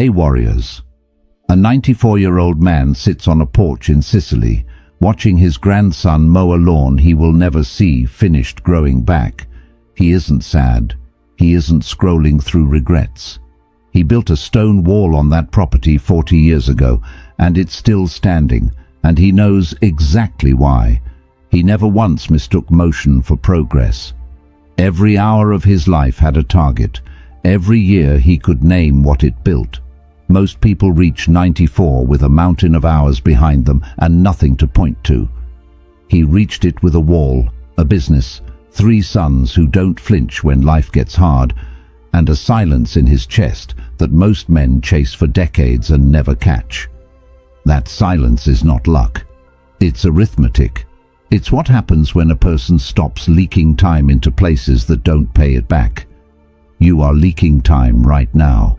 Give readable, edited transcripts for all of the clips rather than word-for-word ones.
Hey warriors. A 94-year-old man sits on a porch in Sicily, watching his grandson mow a lawn he will never see finished growing back. He isn't sad. He isn't scrolling through regrets. He built a stone wall on that property 40 years ago, and it's still standing, and he knows exactly why. He never once mistook motion for progress. Every hour of his life had a target. Every year he could name what it built. Most people reach 94 with a mountain of hours behind them and nothing to point to. He reached it with a wall, a business, 3 sons who don't flinch when life gets hard, and a silence in his chest that most men chase for decades and never catch. That silence is not luck. It's arithmetic. It's what happens when a person stops leaking time into places that don't pay it back. You are leaking time right now.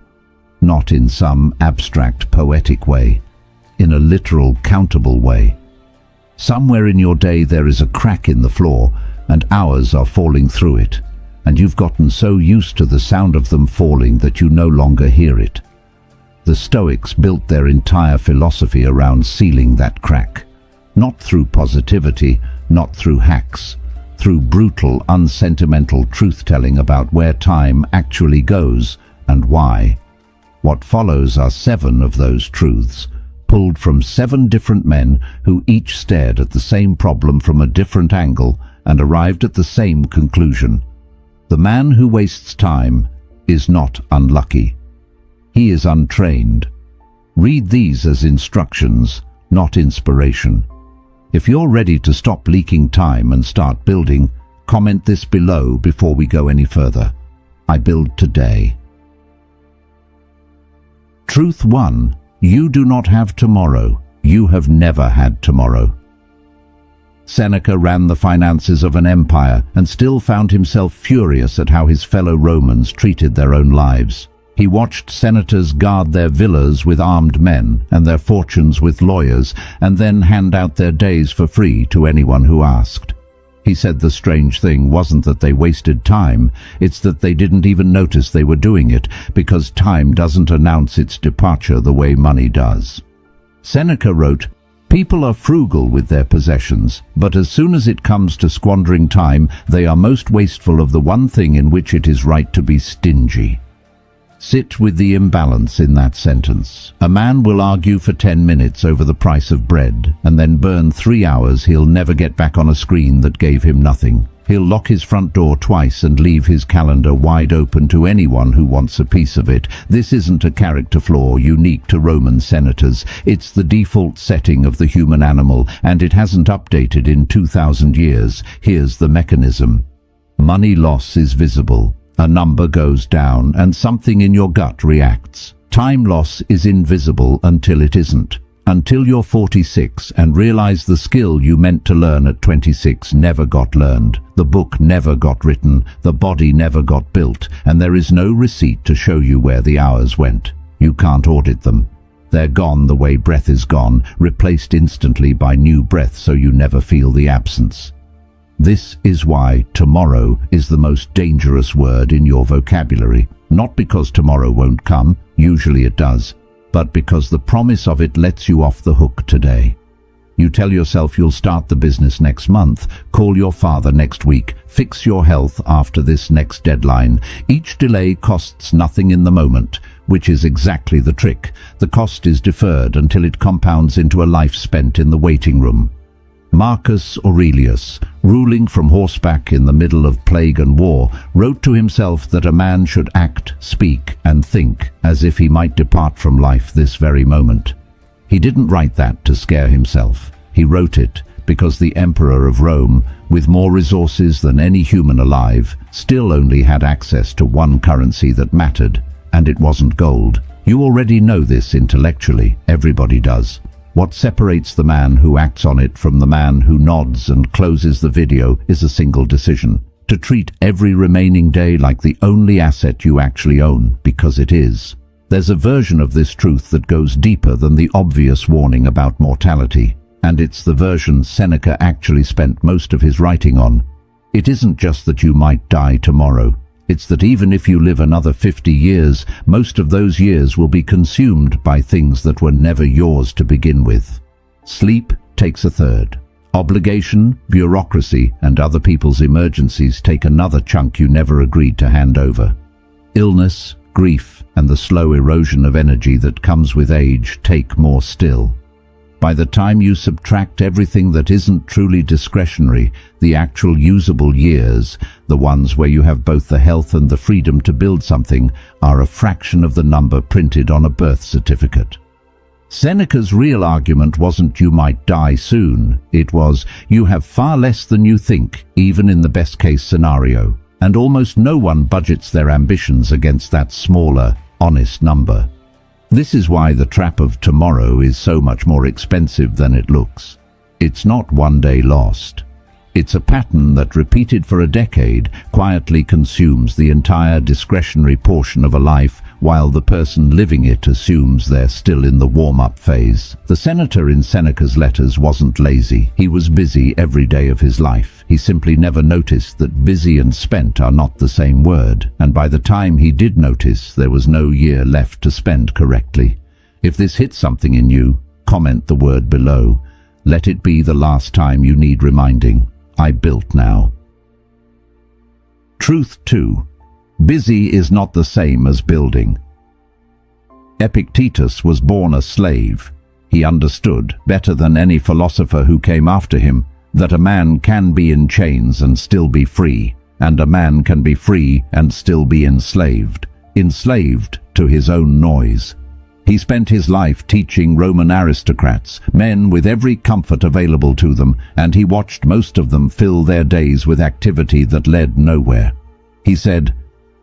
Not in some abstract poetic way, in a literal countable way. Somewhere in your day there is a crack in the floor and hours are falling through it, and you've gotten so used to the sound of them falling that you no longer hear it. The Stoics built their entire philosophy around sealing that crack, not through positivity, not through hacks, through brutal, unsentimental truth-telling about where time actually goes and why. What follows are 7 of those truths, pulled from 7 different men who each stared at the same problem from a different angle and arrived at the same conclusion. The man who wastes time is not unlucky. He is untrained. Read these as instructions, not inspiration. If you're ready to stop leaking time and start building, comment this below before we go any further. I build today. Truth 1. You do not have tomorrow. You have never had tomorrow. Seneca ran the finances of an empire and still found himself furious at how his fellow Romans treated their own lives. He watched senators guard their villas with armed men and their fortunes with lawyers, and then hand out their days for free to anyone who asked. He said the strange thing wasn't that they wasted time, it's that they didn't even notice they were doing it, because time doesn't announce its departure the way money does. Seneca wrote, "People are frugal with their possessions, but as soon as it comes to squandering time, they are most wasteful of the one thing in which it is right to be stingy." Sit with the imbalance in that sentence. A man will argue for 10 minutes over the price of bread and then burn 3 hours he'll never get back on a screen that gave him nothing. He'll lock his front door twice and leave his calendar wide open to anyone who wants a piece of it. This isn't a character flaw unique to Roman senators. It's the default setting of the human animal, and it hasn't updated in 2,000 years. Here's the mechanism. Money loss is visible. A number goes down and something in your gut reacts. Time loss is invisible until it isn't. Until you're 46 and realize the skill you meant to learn at 26 never got learned. The book never got written, the body never got built, and there is no receipt to show you where the hours went. You can't audit them. They're gone the way breath is gone, replaced instantly by new breath so you never feel the absence. This is why tomorrow is the most dangerous word in your vocabulary. Not because tomorrow won't come, usually it does, but because the promise of it lets you off the hook today. You tell yourself you'll start the business next month, call your father next week, fix your health after this next deadline. Each delay costs nothing in the moment, which is exactly the trick. The cost is deferred until it compounds into a life spent in the waiting room. Marcus Aurelius, ruling from horseback in the middle of plague and war, wrote to himself that a man should act, speak, and think as if he might depart from life this very moment. He didn't write that to scare himself. He wrote it because the Emperor of Rome, with more resources than any human alive, still only had access to one currency that mattered, and it wasn't gold. You already know this intellectually. Everybody does. What separates the man who acts on it from the man who nods and closes the video is a single decision: to treat every remaining day like the only asset you actually own, because it is. There's a version of this truth that goes deeper than the obvious warning about mortality, and it's the version Seneca actually spent most of his writing on. It isn't just that you might die tomorrow. It's that even if you live another 50 years, most of those years will be consumed by things that were never yours to begin with. Sleep takes a third. Obligation, bureaucracy, and other people's emergencies take another chunk you never agreed to hand over. Illness, grief, and the slow erosion of energy that comes with age take more still. By the time you subtract everything that isn't truly discretionary, the actual usable years, the ones where you have both the health and the freedom to build something, are a fraction of the number printed on a birth certificate. Seneca's real argument wasn't you might die soon, it was you have far less than you think, even in the best-case scenario, and almost no one budgets their ambitions against that smaller, honest number. This is why the trap of tomorrow is so much more expensive than it looks. It's not one day lost. It's a pattern that, repeated for a decade, quietly consumes the entire discretionary portion of a life, while the person living it assumes they're still in the warm-up phase. The senator in Seneca's letters wasn't lazy. He was busy every day of his life. He simply never noticed that busy and spent are not the same word, and by the time he did notice, there was no year left to spend correctly. If this hits something in you, comment the word below. Let it be the last time you need reminding. I built now. Truth 2. Busy is not the same as building. Epictetus was born a slave. He understood, better than any philosopher who came after him, that a man can be in chains and still be free, and a man can be free and still be enslaved to his own noise. He spent his life teaching Roman aristocrats, men with every comfort available to them, and he watched most of them fill their days with activity that led nowhere. He said,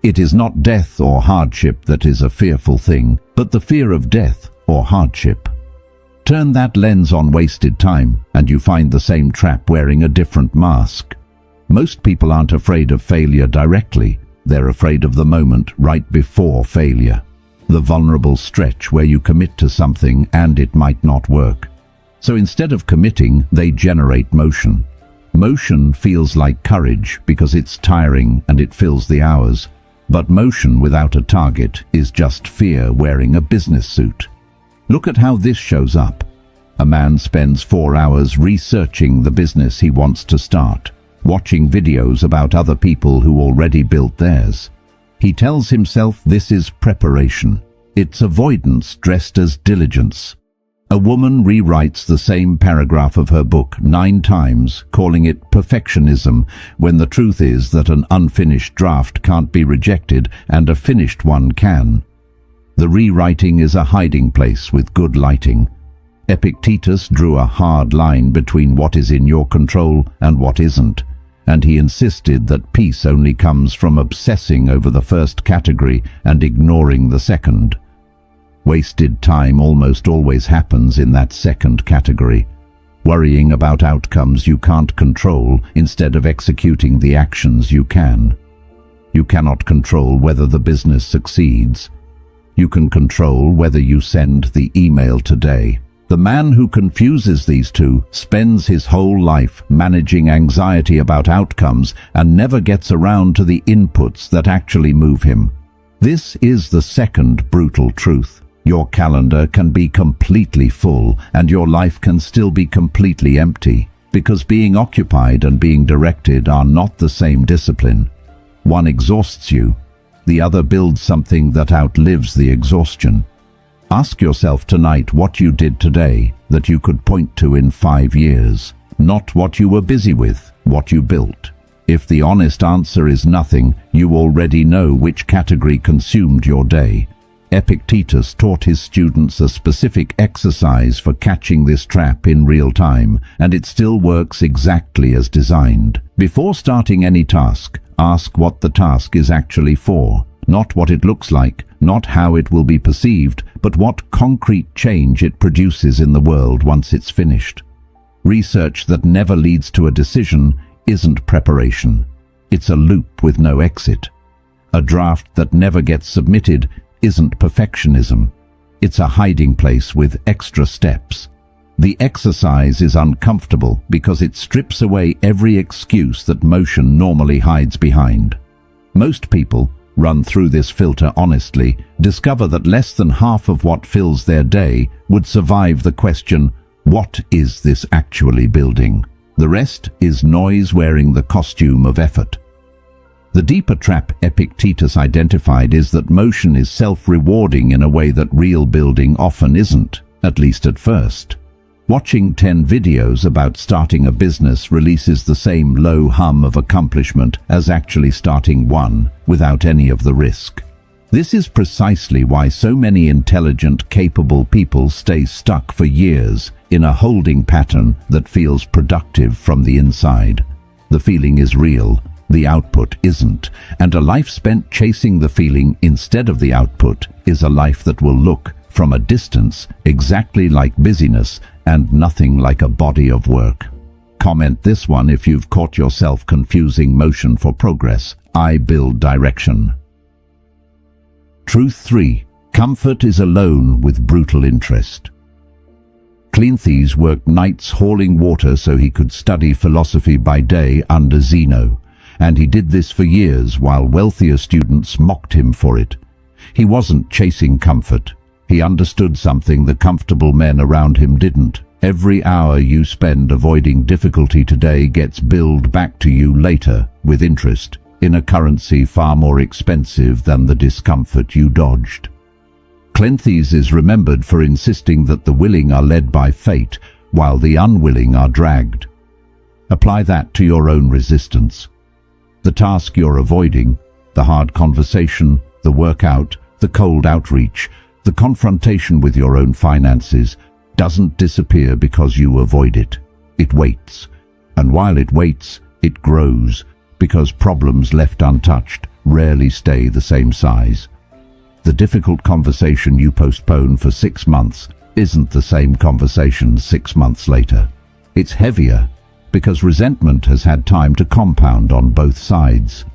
"It is not death or hardship that is a fearful thing, but the fear of death or hardship." Turn that lens on wasted time, and you find the same trap wearing a different mask. Most people aren't afraid of failure directly. They're afraid of the moment right before failure. The vulnerable stretch where you commit to something and it might not work. So instead of committing, they generate motion. Motion feels like courage because it's tiring and it fills the hours. But motion without a target is just fear wearing a business suit. Look at how this shows up. A man spends 4 hours researching the business he wants to start, watching videos about other people who already built theirs. He tells himself this is preparation. It's avoidance dressed as diligence. A woman rewrites the same paragraph of her book 9 times, calling it perfectionism, when the truth is that an unfinished draft can't be rejected and a finished one can. The rewriting is a hiding place with good lighting. Epictetus drew a hard line between what is in your control and what isn't, and he insisted that peace only comes from obsessing over the first category and ignoring the second. Wasted time almost always happens in that second category, worrying about outcomes you can't control instead of executing the actions you can. You cannot control whether the business succeeds. You can control whether you send the email today. The man who confuses these two spends his whole life managing anxiety about outcomes and never gets around to the inputs that actually move him. This is the second brutal truth. Your calendar can be completely full and your life can still be completely empty, because being occupied and being directed are not the same discipline. One exhausts you, the other builds something that outlives the exhaustion. Ask yourself tonight what you did today that you could point to in 5 years. Not what you were busy with, what you built. If the honest answer is nothing, you already know which category consumed your day. Epictetus taught his students a specific exercise for catching this trap in real time, and it still works exactly as designed. Before starting any task, ask what the task is actually for. Not what it looks like, not how it will be perceived, but what concrete change it produces in the world once it's finished. Research that never leads to a decision isn't preparation. It's a loop with no exit. A draft that never gets submitted isn't perfectionism. It's a hiding place with extra steps. The exercise is uncomfortable because it strips away every excuse that motion normally hides behind. Most people run through this filter honestly, discover that less than half of what fills their day would survive the question, what is this actually building? The rest is noise wearing the costume of effort. The deeper trap Epictetus identified is that motion is self-rewarding in a way that real building often isn't, at least at first. Watching 10 videos about starting a business releases the same low hum of accomplishment as actually starting one without any of the risk. This is precisely why so many intelligent, capable people stay stuck for years in a holding pattern that feels productive from the inside. The feeling is real, the output isn't, and a life spent chasing the feeling instead of the output is a life that will look, from a distance, exactly like busyness and nothing like a body of work. Comment this one if you've caught yourself confusing motion for progress. I build direction. Truth 3. Comfort is alone with brutal interest. Cleanthes worked nights hauling water so he could study philosophy by day under Zeno, and he did this for years while wealthier students mocked him for it. He wasn't chasing comfort. He understood something the comfortable men around him didn't. Every hour you spend avoiding difficulty today gets billed back to you later with interest, in a currency far more expensive than the discomfort you dodged. Cleanthes is remembered for insisting that the willing are led by fate, while the unwilling are dragged. Apply that to your own resistance. The task you're avoiding, the hard conversation, the workout, the cold outreach, the confrontation with your own finances, doesn't disappear because you avoid it. It waits. And while it waits, it grows, because problems left untouched rarely stay the same size. The difficult conversation you postpone for 6 months isn't the same conversation 6 months later. It's heavier because resentment has had time to compound on both sides.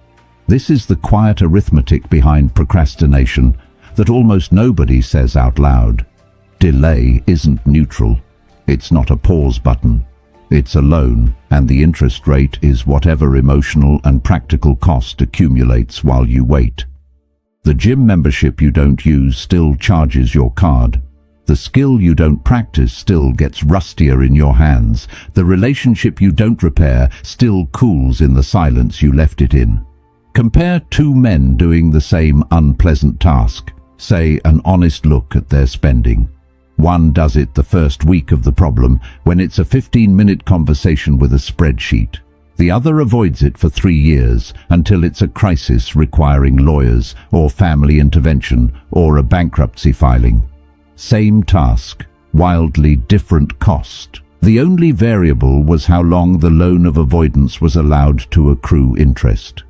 This is the quiet arithmetic behind procrastination that almost nobody says out loud. Delay isn't neutral. It's not a pause button. It's a loan, and the interest rate is whatever emotional and practical cost accumulates while you wait. The gym membership you don't use still charges your card. The skill you don't practice still gets rustier in your hands. The relationship you don't repair still cools in the silence you left it in. Compare 2 men doing the same unpleasant task. Say an honest look at their spending. One does it the first week of the problem when it's a 15-minute conversation with a spreadsheet. The other avoids it for 3 years until it's a crisis requiring lawyers or family intervention or a bankruptcy filing. Same task, wildly different cost. The only variable was how long the loan of avoidance was allowed to accrue interest.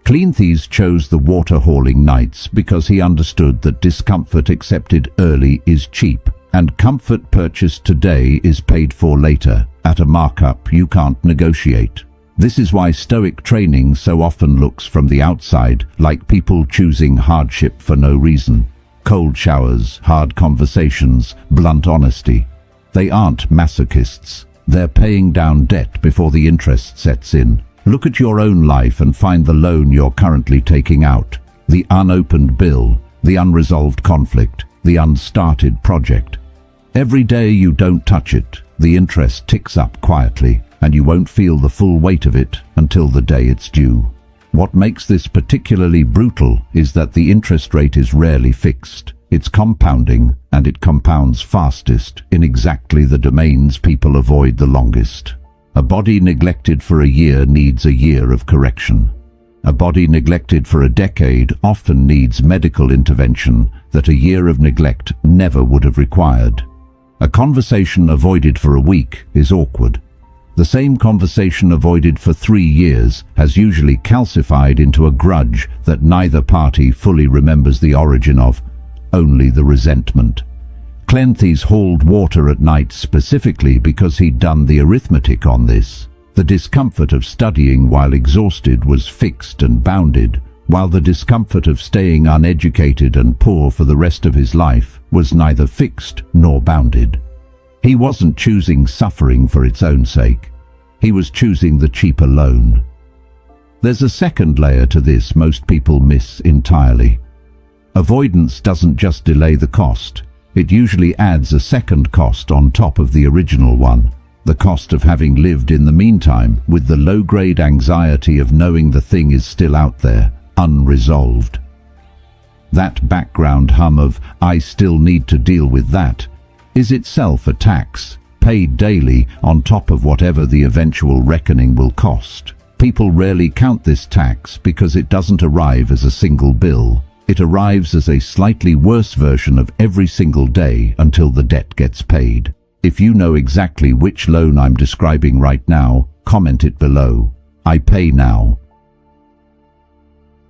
Cleanthes chose the water-hauling nights because he understood that discomfort accepted early is cheap, and comfort purchased today is paid for later, at a markup you can't negotiate. This is why Stoic training so often looks from the outside like people choosing hardship for no reason. Cold showers, hard conversations, blunt honesty. They aren't masochists. They're paying down debt before the interest sets in. Look at your own life and find the loan you're currently taking out. The unopened bill, the unresolved conflict, the unstarted project. Every day you don't touch it, the interest ticks up quietly, and you won't feel the full weight of it until the day it's due. What makes this particularly brutal is that the interest rate is rarely fixed. It's compounding, and it compounds fastest in exactly the domains people avoid the longest. A body neglected for a year needs a year of correction. A body neglected for a decade often needs medical intervention that a year of neglect never would have required. A conversation avoided for a week is awkward. The same conversation avoided for 3 years has usually calcified into a grudge that neither party fully remembers the origin of, only the resentment. Cleanthes hauled water at night specifically because he'd done the arithmetic on this. The discomfort of studying while exhausted was fixed and bounded, while the discomfort of staying uneducated and poor for the rest of his life was neither fixed nor bounded. He wasn't choosing suffering for its own sake. He was choosing the cheaper loan. There's a second layer to this most people miss entirely. Avoidance doesn't just delay the cost. It usually adds a second cost on top of the original one. The cost of having lived in the meantime with the low-grade anxiety of knowing the thing is still out there, unresolved. That background hum of, "I still need to deal with that," is itself a tax, paid daily on top of whatever the eventual reckoning will cost. People rarely count this tax because it doesn't arrive as a single bill. It arrives as a slightly worse version of every single day until the debt gets paid. If you know exactly which loan I'm describing right now, comment it below. I pay now.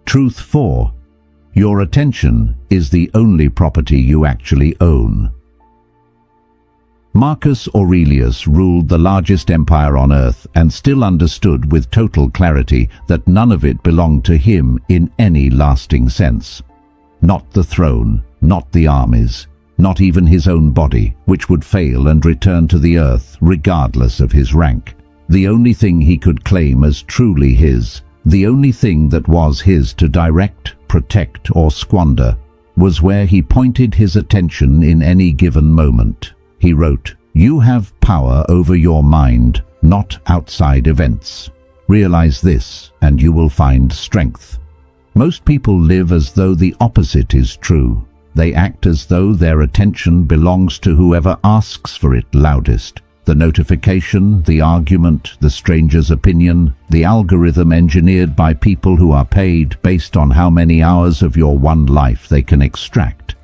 Truth 4. Your attention is the only property you actually own. Marcus Aurelius ruled the largest empire on earth and still understood with total clarity that none of it belonged to him in any lasting sense. Not the throne, not the armies, not even his own body, which would fail and return to the earth regardless of his rank. The only thing he could claim as truly his, the only thing that was his to direct, protect or squander, was where he pointed his attention in any given moment. He wrote, "You have power over your mind, not outside events. Realize this, and you will find strength." Most people live as though the opposite is true. They act as though their attention belongs to whoever asks for it loudest. The notification, the argument, the stranger's opinion, the algorithm engineered by people who are paid based on how many hours of your one life they can extract.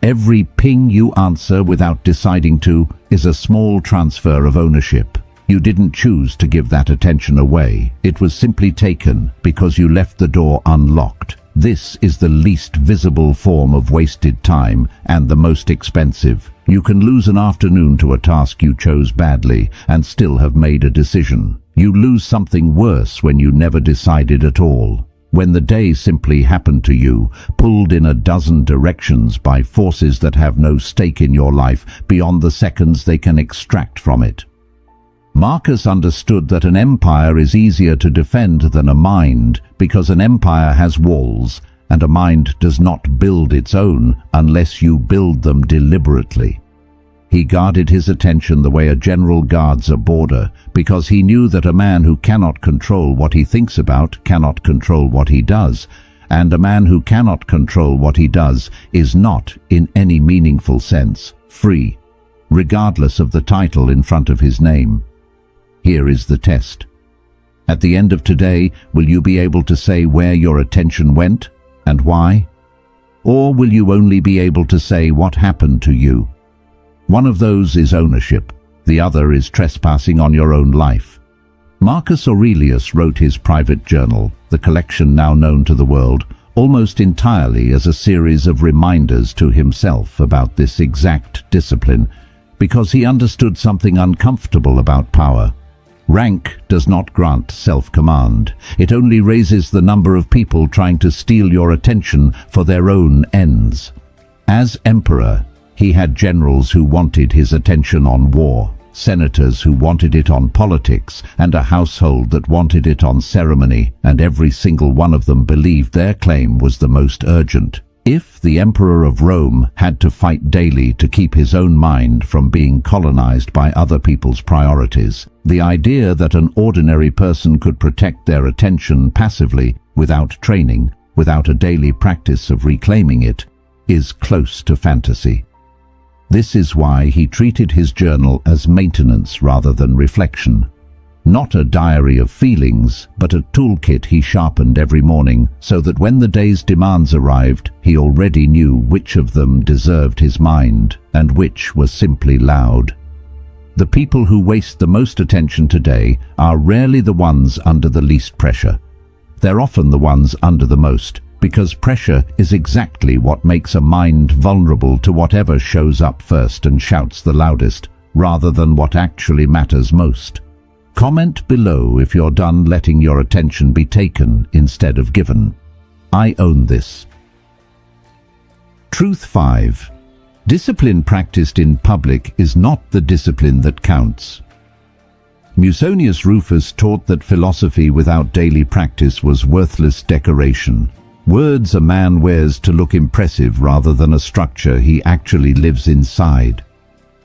Every ping you answer without deciding to is a small transfer of ownership. You didn't choose to give that attention away. It was simply taken because you left the door unlocked. This is the least visible form of wasted time and the most expensive. You can lose an afternoon to a task you chose badly and still have made a decision. You lose something worse when you never decided at all. When the day simply happened to you, pulled in a dozen directions by forces that have no stake in your life beyond the seconds they can extract from it. Marcus understood that an empire is easier to defend than a mind because an empire has walls and a mind does not build its own unless you build them deliberately. He guarded his attention the way a general guards a border because he knew that a man who cannot control what he thinks about cannot control what he does, and a man who cannot control what he does is not, in any meaningful sense, free, regardless of the title in front of his name. Here is the test. At the end of today, will you be able to say where your attention went and why? Or will you only be able to say what happened to you? One of those is ownership. The other is trespassing on your own life. Marcus Aurelius wrote his private journal, the collection now known to the world, almost entirely as a series of reminders to himself about this exact discipline, because he understood something uncomfortable about power. Rank does not grant self-command. It only raises the number of people trying to steal your attention for their own ends. As emperor, he had generals who wanted his attention on war, senators who wanted it on politics, and a household that wanted it on ceremony, and every single one of them believed their claim was the most urgent. If the Emperor of Rome had to fight daily to keep his own mind from being colonized by other people's priorities, the idea that an ordinary person could protect their attention passively, without training, without a daily practice of reclaiming it, is close to fantasy. This is why he treated his journal as maintenance rather than reflection. Not a diary of feelings, but a toolkit he sharpened every morning so that when the day's demands arrived, he already knew which of them deserved his mind and which was simply loud. The people who waste the most attention today are rarely the ones under the least pressure. They're often the ones under the most, because pressure is exactly what makes a mind vulnerable to whatever shows up first and shouts the loudest, rather than what actually matters most. Comment below if you're done letting your attention be taken instead of given. I own this. Truth 5. Discipline practiced in public is not the discipline that counts. Musonius Rufus taught that philosophy without daily practice was worthless decoration. Words a man wears to look impressive rather than a structure he actually lives inside.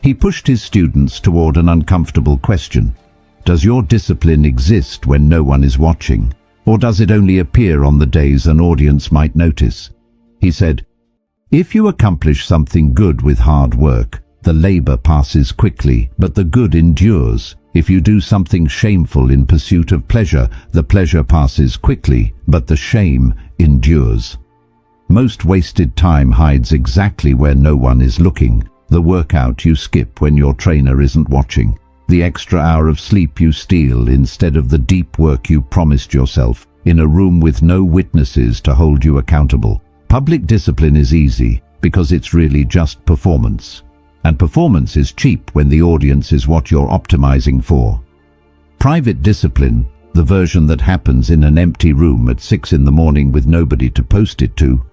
He pushed his students toward an uncomfortable question. Does your discipline exist when no one is watching? Or does it only appear on the days an audience might notice? He said, if you accomplish something good with hard work, the labor passes quickly, but the good endures. If you do something shameful in pursuit of pleasure, the pleasure passes quickly, but the shame endures. Most wasted time hides exactly where no one is looking. The workout you skip when your trainer isn't watching. The extra hour of sleep you steal instead of the deep work you promised yourself, in a room with no witnesses to hold you accountable. Public discipline is easy because it's really just performance. And performance is cheap when the audience is what you're optimizing for. Private discipline, the version that happens in an empty room at 6 in the morning with nobody to post it to,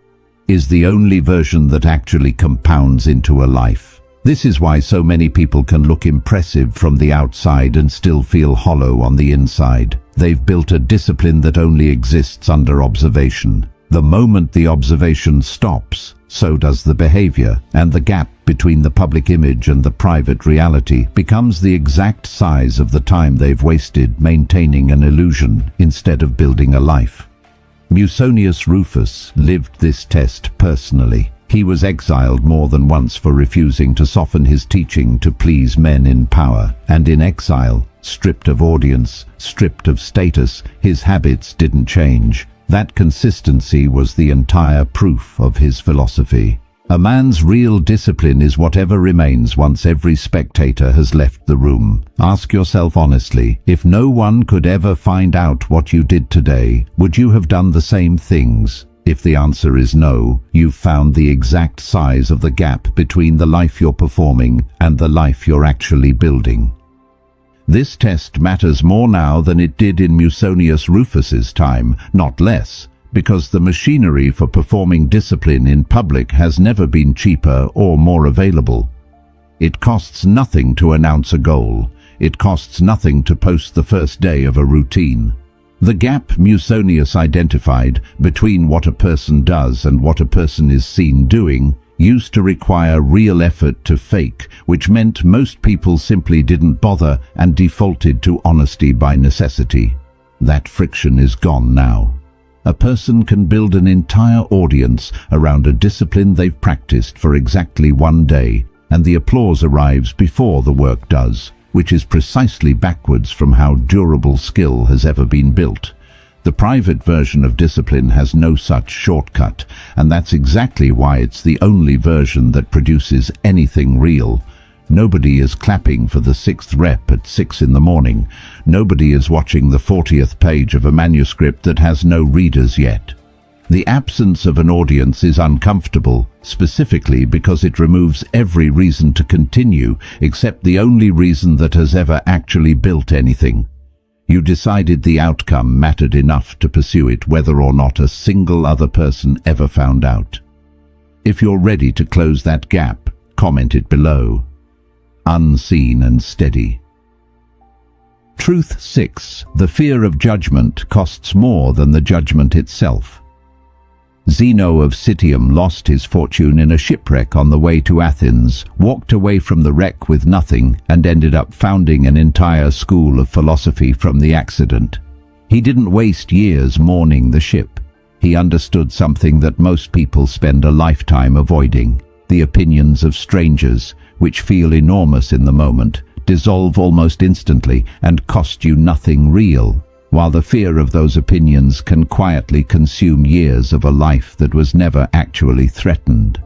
is the only version that actually compounds into a life. This is why so many people can look impressive from the outside and still feel hollow on the inside. They've built a discipline that only exists under observation. The moment the observation stops, so does the behavior, and the gap between the public image and the private reality becomes the exact size of the time they've wasted maintaining an illusion instead of building a life. Musonius Rufus lived this test personally. He was exiled more than once for refusing to soften his teaching to please men in power, and in exile, stripped of audience, stripped of status, his habits didn't change. That consistency was the entire proof of his philosophy. A man's real discipline is whatever remains once every spectator has left the room. Ask yourself honestly, if no one could ever find out what you did today, would you have done the same things? If the answer is no, you've found the exact size of the gap between the life you're performing and the life you're actually building. This test matters more now than it did in Musonius Rufus's time, not less, because the machinery for performing discipline in public has never been cheaper or more available. It costs nothing to announce a goal. It costs nothing to post the first day of a routine. The gap Musonius identified between what a person does and what a person is seen doing used to require real effort to fake, which meant most people simply didn't bother and defaulted to honesty by necessity. That friction is gone now. A person can build an entire audience around a discipline they've practiced for exactly one day, and the applause arrives before the work does, which is precisely backwards from how durable skill has ever been built. The private version of discipline has no such shortcut, and that's exactly why it's the only version that produces anything real. Nobody is clapping for the 6th rep at 6 in the morning. Nobody is watching the 40th page of a manuscript that has no readers yet. The absence of an audience is uncomfortable, specifically because it removes every reason to continue, except the only reason that has ever actually built anything. You decided the outcome mattered enough to pursue it whether or not a single other person ever found out. If you're ready to close that gap, comment it below. Unseen and steady. Truth 6. The fear of judgment costs more than the judgment itself. Zeno of Citium lost his fortune in a shipwreck on the way to Athens, walked away from the wreck with nothing, and ended up founding an entire school of philosophy from the accident. He didn't waste years mourning the ship. He understood something that most people spend a lifetime avoiding: the opinions of strangers, which feel enormous in the moment, dissolve almost instantly, and cost you nothing real, while the fear of those opinions can quietly consume years of a life that was never actually threatened.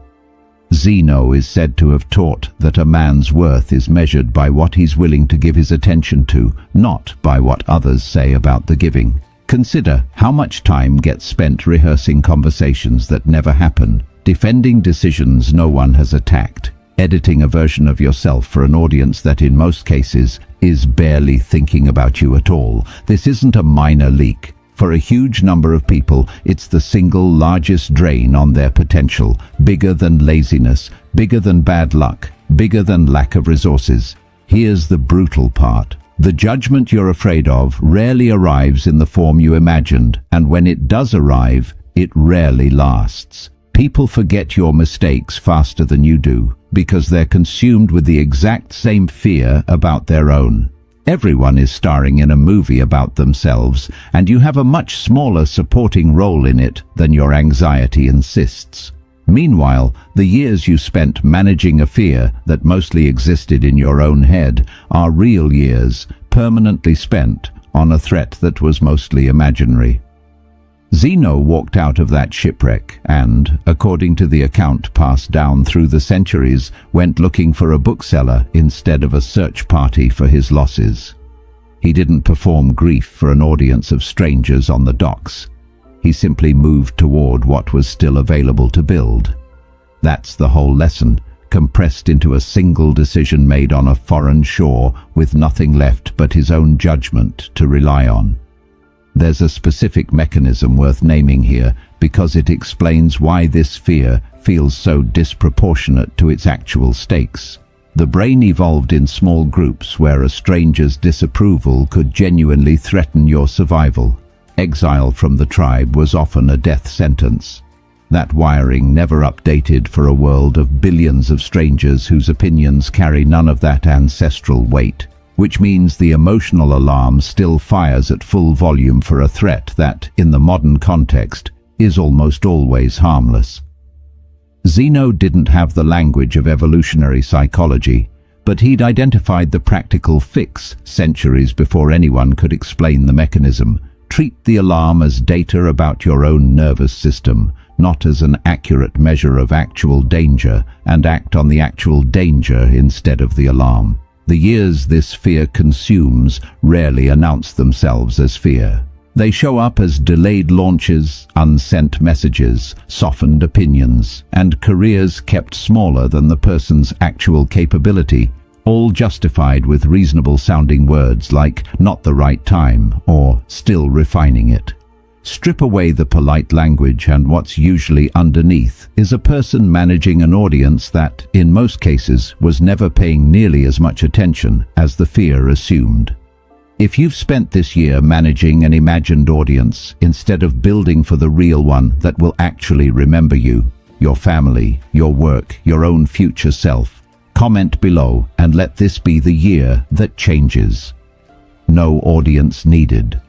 Zeno is said to have taught that a man's worth is measured by what he's willing to give his attention to, not by what others say about the giving. Consider how much time gets spent rehearsing conversations that never happen, defending decisions no one has attacked, editing a version of yourself for an audience that in most cases is barely thinking about you at all. This isn't a minor leak. For a huge number of people, it's the single largest drain on their potential, bigger than laziness, bigger than bad luck, bigger than lack of resources. Here's the brutal part. The judgment you're afraid of rarely arrives in the form you imagined, and when it does arrive, it rarely lasts. People forget your mistakes faster than you do, because they're consumed with the exact same fear about their own. Everyone is starring in a movie about themselves, and you have a much smaller supporting role in it than your anxiety insists. Meanwhile, the years you spent managing a fear that mostly existed in your own head are real years, permanently spent on a threat that was mostly imaginary. Zeno walked out of that shipwreck and, according to the account passed down through the centuries, went looking for a bookseller instead of a search party for his losses. He didn't perform grief for an audience of strangers on the docks. He simply moved toward what was still available to build. That's the whole lesson, compressed into a single decision made on a foreign shore with nothing left but his own judgment to rely on. There's a specific mechanism worth naming here because it explains why this fear feels so disproportionate to its actual stakes. The brain evolved in small groups where a stranger's disapproval could genuinely threaten your survival. Exile from the tribe was often a death sentence. That wiring never updated for a world of billions of strangers whose opinions carry none of that ancestral weight, which means the emotional alarm still fires at full volume for a threat that, in the modern context, is almost always harmless. Zeno didn't have the language of evolutionary psychology, but he'd identified the practical fix centuries before anyone could explain the mechanism. Treat the alarm as data about your own nervous system, not as an accurate measure of actual danger, and act on the actual danger instead of the alarm. The years this fear consumes rarely announce themselves as fear. They show up as delayed launches, unsent messages, softened opinions, and careers kept smaller than the person's actual capability, all justified with reasonable-sounding words like "not the right time" or "still refining it." Strip away the polite language and what's usually underneath is a person managing an audience that, in most cases, was never paying nearly as much attention as the fear assumed. If you've spent this year managing an imagined audience instead of building for the real one that will actually remember you, your family, your work, your own future self, comment below and let this be the year that changes. No audience needed.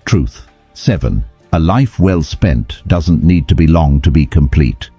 Truth. 7. A life well spent doesn't need to be long to be complete.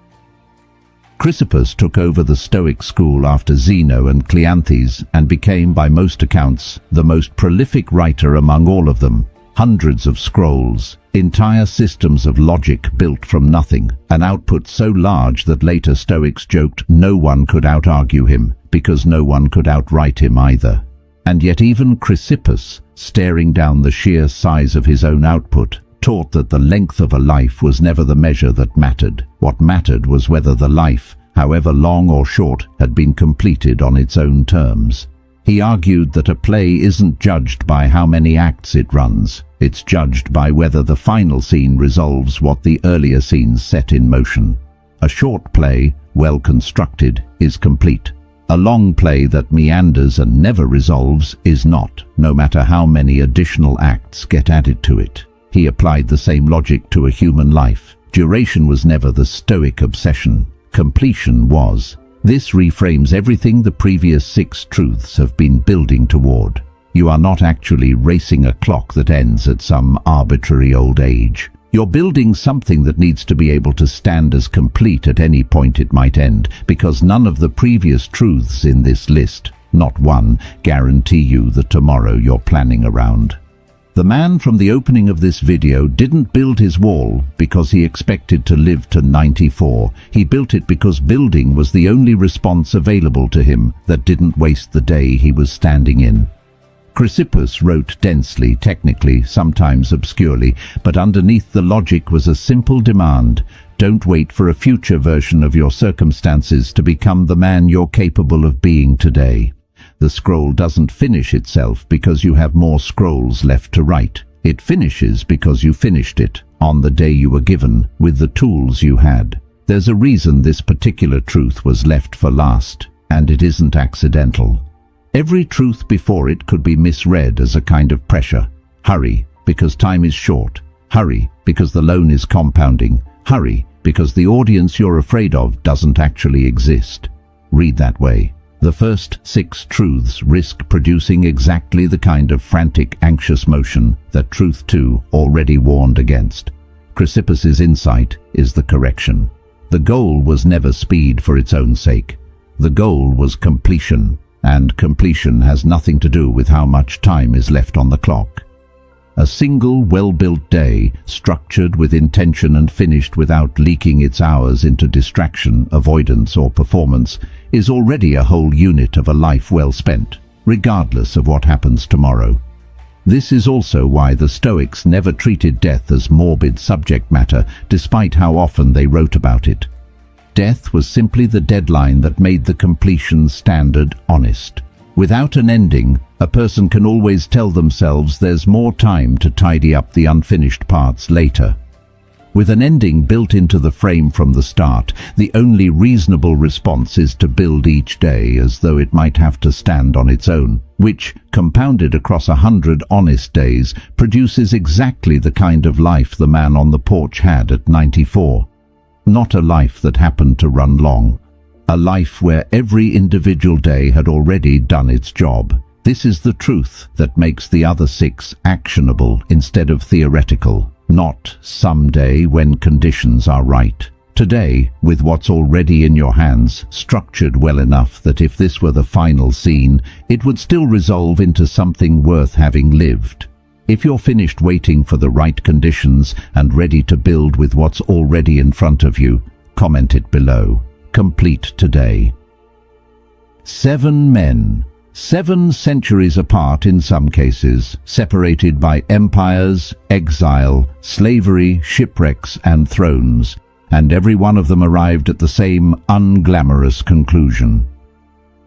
Chrysippus took over the Stoic school after Zeno and Cleanthes and became, by most accounts, the most prolific writer among all of them. Hundreds of scrolls, entire systems of logic built from nothing, an output so large that later Stoics joked no one could out-argue him, because no one could outwrite him either. And yet even Chrysippus, staring down the sheer size of his own output, taught that the length of a life was never the measure that mattered. What mattered was whether the life, however long or short, had been completed on its own terms. He argued that a play isn't judged by how many acts it runs. It's judged by whether the final scene resolves what the earlier scenes set in motion. A short play, well constructed, is complete. A long play that meanders and never resolves is not, no matter how many additional acts get added to it. He applied the same logic to a human life. Duration was never the Stoic obsession. Completion was. This reframes everything the previous 6 truths have been building toward. You are not actually racing a clock that ends at some arbitrary old age. You're building something that needs to be able to stand as complete at any point it might end, because none of the previous truths in this list, not one, guarantee you the tomorrow you're planning around. The man from the opening of this video didn't build his wall because he expected to live to 94. He built it because building was the only response available to him that didn't waste the day he was standing in. Chrysippus wrote densely, technically, sometimes obscurely, but underneath the logic was a simple demand: don't wait for a future version of your circumstances to become the man you're capable of being today. The scroll doesn't finish itself because you have more scrolls left to write. It finishes because you finished it, on the day you were given, with the tools you had. There's a reason this particular truth was left for last, and it isn't accidental. Every truth before it could be misread as a kind of pressure. Hurry, because time is short. Hurry, because the loan is compounding. Hurry, because the audience you're afraid of doesn't actually exist. Read that way. The first 6 truths risk producing exactly the kind of frantic, anxious motion that Truth 2 already warned against. Chrysippus's insight is the correction. The goal was never speed for its own sake. The goal was completion, and completion has nothing to do with how much time is left on the clock. A single well-built day, structured with intention and finished without leaking its hours into distraction, avoidance, or performance, is already a whole unit of a life well spent, regardless of what happens tomorrow. This is also why the Stoics never treated death as morbid subject matter, despite how often they wrote about it. Death was simply the deadline that made the completion standard honest. Without an ending, a person can always tell themselves there's more time to tidy up the unfinished parts later. With an ending built into the frame from the start, the only reasonable response is to build each day as though it might have to stand on its own, which, compounded across 100 honest days, produces exactly the kind of life the man on the porch had at 94. Not a life that happened to run long. A life where every individual day had already done its job. This is the truth that makes the other 6 actionable instead of theoretical. Not someday when conditions are right. Today, with what's already in your hands, structured well enough that if this were the final scene, it would still resolve into something worth having lived. If you're finished waiting for the right conditions and ready to build with what's already in front of you, comment it below. Complete today. 7 men, 7 centuries apart in some cases, separated by empires, exile, slavery, shipwrecks, and thrones, and every one of them arrived at the same unglamorous conclusion.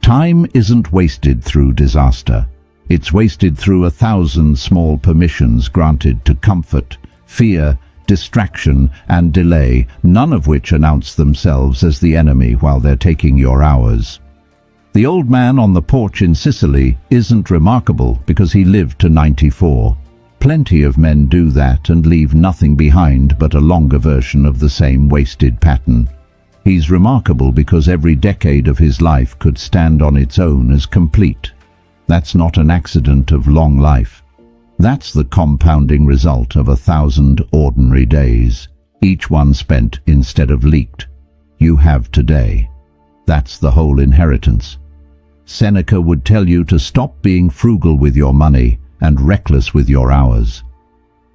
Time isn't wasted through disaster. It's wasted through 1,000 small permissions granted to comfort, fear, distraction, and delay, none of which announce themselves as the enemy while they're taking your hours. The old man on the porch in Sicily isn't remarkable because he lived to 94. Plenty of men do that and leave nothing behind but a longer version of the same wasted pattern. He's remarkable because every decade of his life could stand on its own as complete. That's not an accident of long life. That's the compounding result of 1,000 ordinary days, each one spent instead of leaked. You have today. That's the whole inheritance. Seneca would tell you to stop being frugal with your money and reckless with your hours.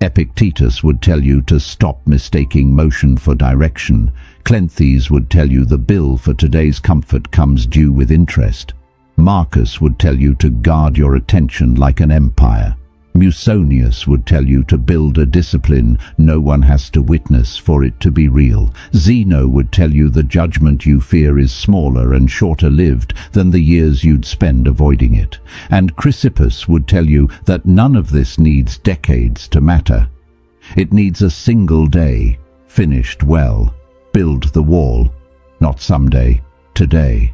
Epictetus would tell you to stop mistaking motion for direction. Cleanthes would tell you the bill for today's comfort comes due with interest. Marcus would tell you to guard your attention like an empire. Musonius would tell you to build a discipline no one has to witness for it to be real. Zeno would tell you the judgment you fear is smaller and shorter-lived than the years you'd spend avoiding it. And Chrysippus would tell you that none of this needs decades to matter. It needs a single day, finished well. Build the wall, not someday, today.